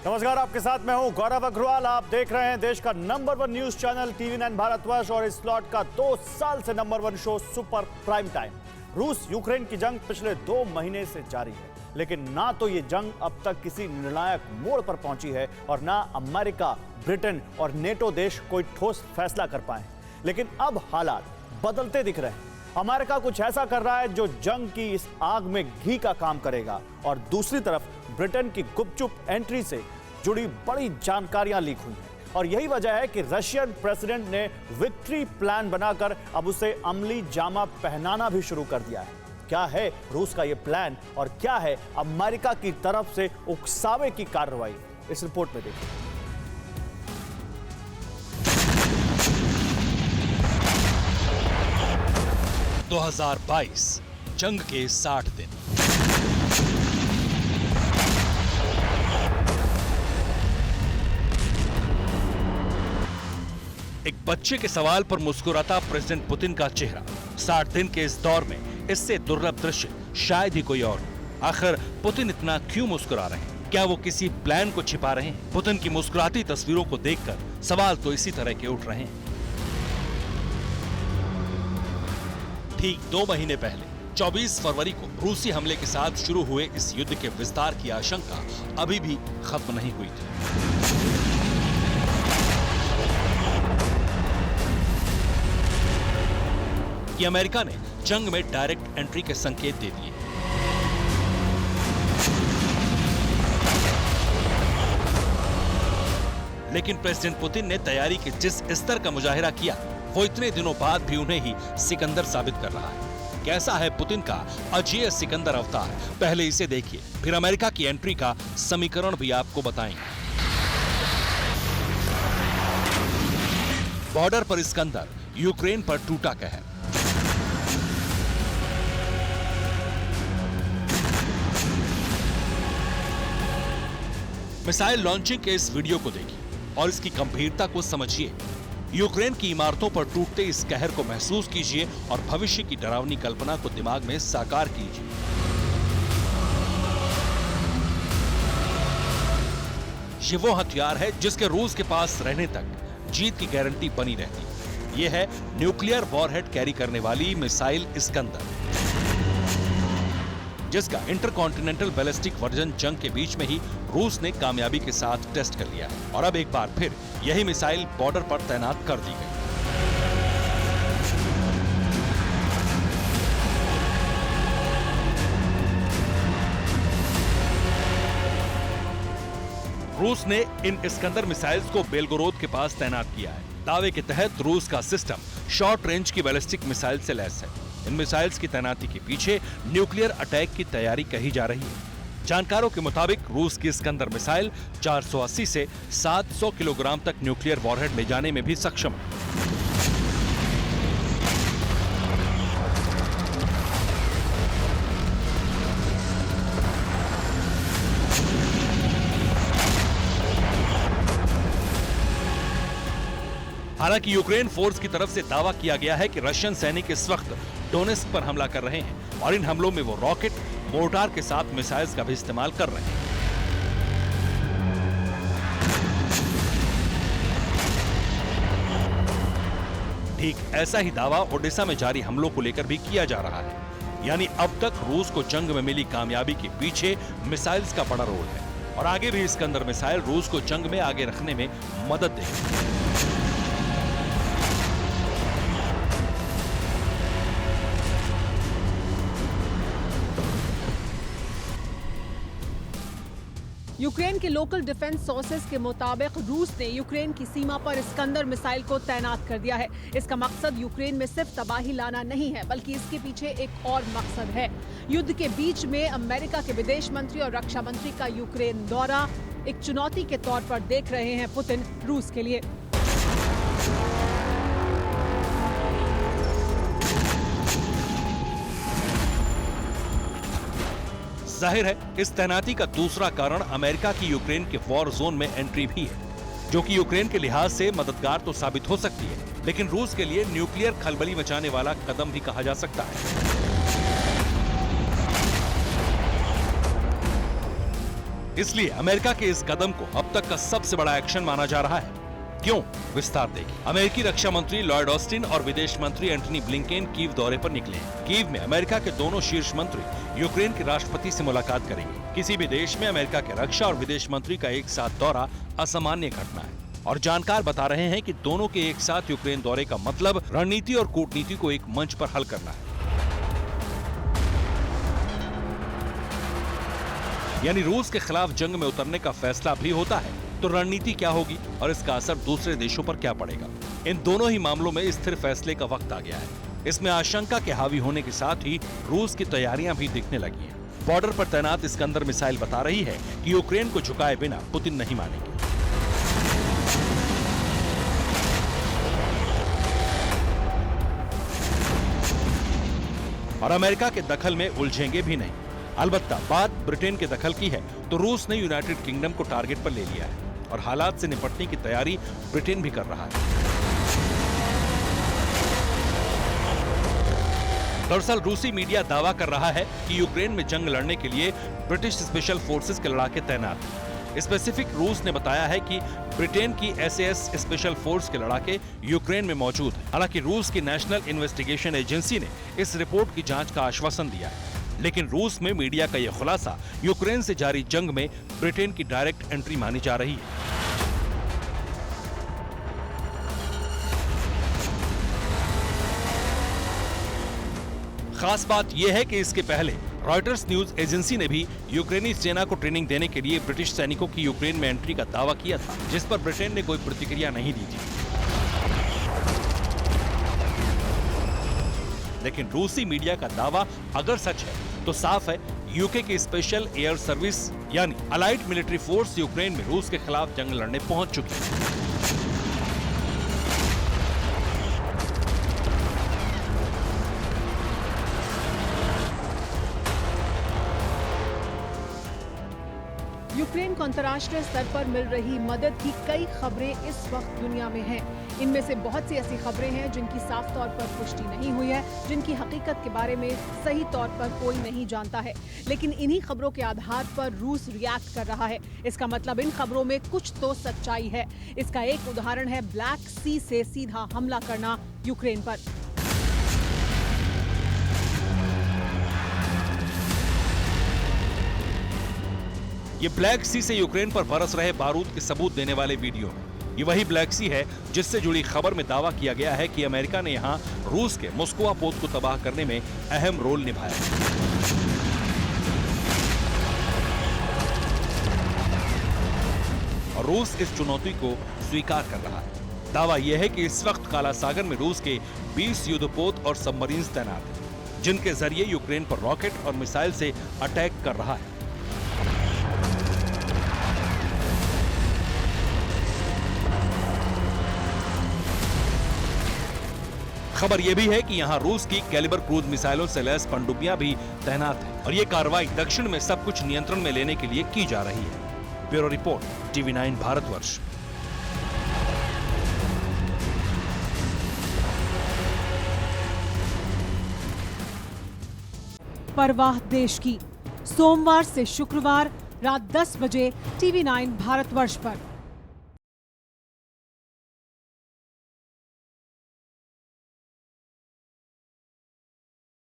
नमस्कार, आपके साथ मैं हूं गौरव अग्रवाल। आप देख रहे हैं देश का number 1 news channel TV9 Bharatvarsh और इस स्लॉट का 2 साल से number 1 show super prime time. रूस यूक्रेन की जंग पिछले 2 महीने से जारी है, लेकिन ना तो ये जंग अब तक किसी निर्णायक मोड़ पर पहुंची है और ना अमेरिका, ब्रिटेन और नेटो देश कोई ठोस फैसला कर पाए। लेकिन अब हालात बदलते दिख रहे हैं। अमेरिका कुछ ऐसा कर रहा है जो जंग की इस आग में घी का काम करेगा और दूसरी तरफ ब्रिटेन की गुपचुप एंट्री से जुड़ी बड़ी जानकारियां लीक हुई हैं और यही वजह है कि रशियन प्रेसिडेंट ने विक्ट्री प्लान बनाकर अब उसे अमली जामा पहनाना भी शुरू कर दिया है। क्या है रूस का यह प्लान और क्या है अमेरिका की तरफ से उकसावे की कार्रवाई, इस रिपोर्ट में देखिए। दो 2022 जंग के 60 दिन। एक बच्चे के सवाल पर मुस्कुराता प्रेसिडेंट पुतिन का चेहरा। 60 दिन के इस दौर में इससे दुर्लभ दृश्य शायद ही कोई और। आखिर पुतिन इतना क्यों मुस्कुरा रहे हैं? क्या वो किसी प्लान को छिपा रहे हैं? पुतिन की मुस्कुराती तस्वीरों को देखकर सवाल तो इसी तरह के उठ रहे हैं। ठीक 2 महीने पहले 24 फरवरी को रूसी हमले के साथ शुरू हुए इस युद्ध के विस्तार की आशंका अभी भी खत्म नहीं हुई थी। कि अमेरिका ने जंग में डायरेक्ट एंट्री के संकेत दे दिए। लेकिन प्रेसिडेंट पुतिन ने तैयारी के जिस स्तर का मुजाहिरा किया, वो इतने दिनों बाद भी उन्हें ही सिकंदर साबित कर रहा है। कैसा है पुतिन का अजेय सिकंदर अवतार? पहले इसे देखिए, फिर अमेरिका की एंट्री का समीकरण भी आपको बताएंगे। बॉर्डर पर सिकंदर, यूक्रेन पर टूटा कहर। मिसाइल लॉन्चिंग के इस वीडियो को देखिए और इसकी गंभीरता को समझिए। यूक्रेन की इमारतों पर टूटते इस कहर को महसूस कीजिए और भविष्य की डरावनी कल्पना को दिमाग में साकार कीजिए। ये वो हथियार है जिसके रूस के पास रहने तक जीत की गारंटी बनी रहती है। यह है न्यूक्लियर वॉरहेड कैरी करने वाली मिसाइल सिकंदर, जिसका इंटरकॉन्टिनेंटल बैलिस्टिक वर्जन जंग के बीच में ही रूस ने कामयाबी के साथ टेस्ट कर लिया है और अब एक बार फिर यही मिसाइल बॉर्डर पर तैनात कर दी गई। रूस ने इन सिकंदर मिसाइल्स को बेलगोरोद के पास तैनात किया है। दावे के तहत रूस का सिस्टम शॉर्ट रेंज की बैलिस्टिक मिसाइल से लैस है। इन मिसाइल्स की तैनाती के पीछे न्यूक्लियर अटैक की तैयारी कही जा रही है। जानकारों के मुताबिक रूस की सिकंदर मिसाइल 480 से 700 किलोग्राम तक न्यूक्लियर वॉरहेड ले जाने में भी सक्षम है। हालांकि यूक्रेन फोर्स की तरफ से दावा किया गया है कि रशियन सैनिक इस वक्त डोनेस्क पर हमला कर रहे हैं और इन हमलों में वो रॉकेट, मोर्टार के साथ मिसाइल्स का भी इस्तेमाल कर रहे हैं। ठीक ऐसा ही दावा ओडेसा में जारी हमलों को लेकर भी किया जा रहा है। यानी अब तक रूस को जंग में मिली कामयाबी के पीछे मिसाइल्स का बड़ा रोल है और आगे भी सिकंदर मिसाइल रूस को जंग में आगे रखने में मदद देगी। यूक्रेन के लोकल डिफेंस सोर्सेज के मुताबिक रूस ने यूक्रेन की सीमा पर सिकंदर मिसाइल को तैनात कर दिया है। इसका मकसद यूक्रेन में सिर्फ तबाही लाना नहीं है, बल्कि इसके पीछे एक और मकसद है। युद्ध के बीच में अमेरिका के विदेश मंत्री और रक्षा मंत्री का यूक्रेन दौरा एक चुनौती के तौर पर देख रहे हैं पुतिन रूस के लिए। जाहिर है इस तैनाती का दूसरा कारण अमेरिका की यूक्रेन के वॉर जोन में एंट्री भी है, जो कि यूक्रेन के लिहाज से मददगार तो साबित हो सकती है, लेकिन रूस के लिए न्यूक्लियर खलबली मचाने वाला कदम भी कहा जा सकता है। इसलिए अमेरिका के इस कदम को अब तक का सबसे बड़ा एक्शन माना जा रहा है। क्यों? विस्तार देखिए। अमेरिकी रक्षा मंत्री लॉयड ऑस्टिन और विदेश मंत्री एंटनी ब्लिंकेन कीव दौरे पर निकले हैं। कीव में अमेरिका के दोनों शीर्ष मंत्री यूक्रेन के राष्ट्रपति से मुलाकात करेंगे। किसी भी देश में अमेरिका के रक्षा और विदेश मंत्री का एक साथ दौरा असामान्य घटना है और जानकार बता रहे हैं कि दोनों के एक साथ यूक्रेन दौरे का मतलब रणनीति और कूटनीति को एक मंच पर हल करना है। यानी रूस के खिलाफ जंग में उतरने का फैसला भी होता है तो रणनीति क्या होगी और इसका असर दूसरे देशों पर क्या पड़ेगा। इन दोनों ही मामलों में स्थिर फैसले का वक्त आ गया है। इसमें आशंका के हावी होने के साथ ही रूस की तैयारियां भी दिखने लगी हैं। बॉर्डर पर तैनात इस्कंदर मिसाइल बता रही है कि यूक्रेन को झुकाए बिना पुतिन नहीं मानेंगे। और अमेरिका के दखल में उलझेंगे भी नहीं। अलबत्ता बात ब्रिटेन के दखल की है तो रूस ने यूनाइटेड किंगडम को टारगेट पर ले लिया है और हालात से निपटने की तैयारी ब्रिटेन भी कर रहा है। दरअसल रूसी मीडिया दावा कर रहा है कि यूक्रेन में जंग लड़ने के लिए ब्रिटिश स्पेशल फोर्सेस के लड़ाके तैनात हैं। स्पेसिफिक रूस ने बताया है कि ब्रिटेन की SAS स्पेशल फोर्स के लड़ाके यूक्रेन में मौजूद हैं। हालांकि रूस की नेशनल इन्वेस्टिगेशन एजेंसी ने इस रिपोर्ट की जांच का आश्वासन दिया है, लेकिन रूस में मीडिया का यह खुलासा यूक्रेन से जारी जंग में ब्रिटेन की डायरेक्ट एंट्री मानी जा रही है। खास बात यह है कि इसके पहले रॉयटर्स न्यूज एजेंसी ने भी यूक्रेनी सेना को ट्रेनिंग देने के लिए ब्रिटिश सैनिकों की यूक्रेन में एंट्री का दावा किया था, जिस पर ब्रिटेन ने कोई प्रतिक्रिया नहीं दी थी। लेकिन रूसी मीडिया का दावा अगर सच है तो साफ है यूके की स्पेशल एयर सर्विस यानी अलाइड मिलिट्री फोर्स यूक्रेन में रूस के खिलाफ जंग लड़ने पहुंच चुकी है। यूक्रेन को अंतर्राष्ट्रीय स्तर पर मिल रही मदद की कई खबरें इस वक्त दुनिया में हैं। इनमें से बहुत सी ऐसी खबरें हैं जिनकी साफ तौर पर पुष्टि नहीं हुई है, जिनकी हकीकत के बारे में सही तौर पर कोई नहीं जानता है। लेकिन इन्हीं खबरों के आधार पर रूस रिएक्ट कर रहा है। इसका मतलब इन खबरों में कुछ तो सच्चाई है। इसका एक उदाहरण है ब्लैक सी से सीधा हमला करना यूक्रेन पर। ये ब्लैक सी से यूक्रेन पर बरस रहे बारूद के सबूत देने वाले वीडियो हैं। ये वही ब्लैक सी है जिससे जुड़ी खबर में दावा किया गया है कि अमेरिका ने यहां रूस के मोस्कवा पोत को तबाह करने में अहम रोल निभाया। और रूस इस चुनौती को स्वीकार कर रहा है। दावा यह है कि इस वक्त काला सागर में रूस के 20 युद्धपोत और सबमरीन तैनात हैं, जिनके जरिए यूक्रेन पर रॉकेट और मिसाइल से अटैक कर रहा है। खबर यह भी है कि यहां रूस की कैलिबर क्रूज मिसाइलों से लैस पनडुब्बियां भी तैनात हैं और ये कार्रवाई दक्षिण में सब कुछ नियंत्रण में लेने के लिए की जा रही है। Bureau report, TV9 Bharatvarsh. परवाह देश की, सोमवार से शुक्रवार रात 10 बजे TV9 भारतवर्ष पर।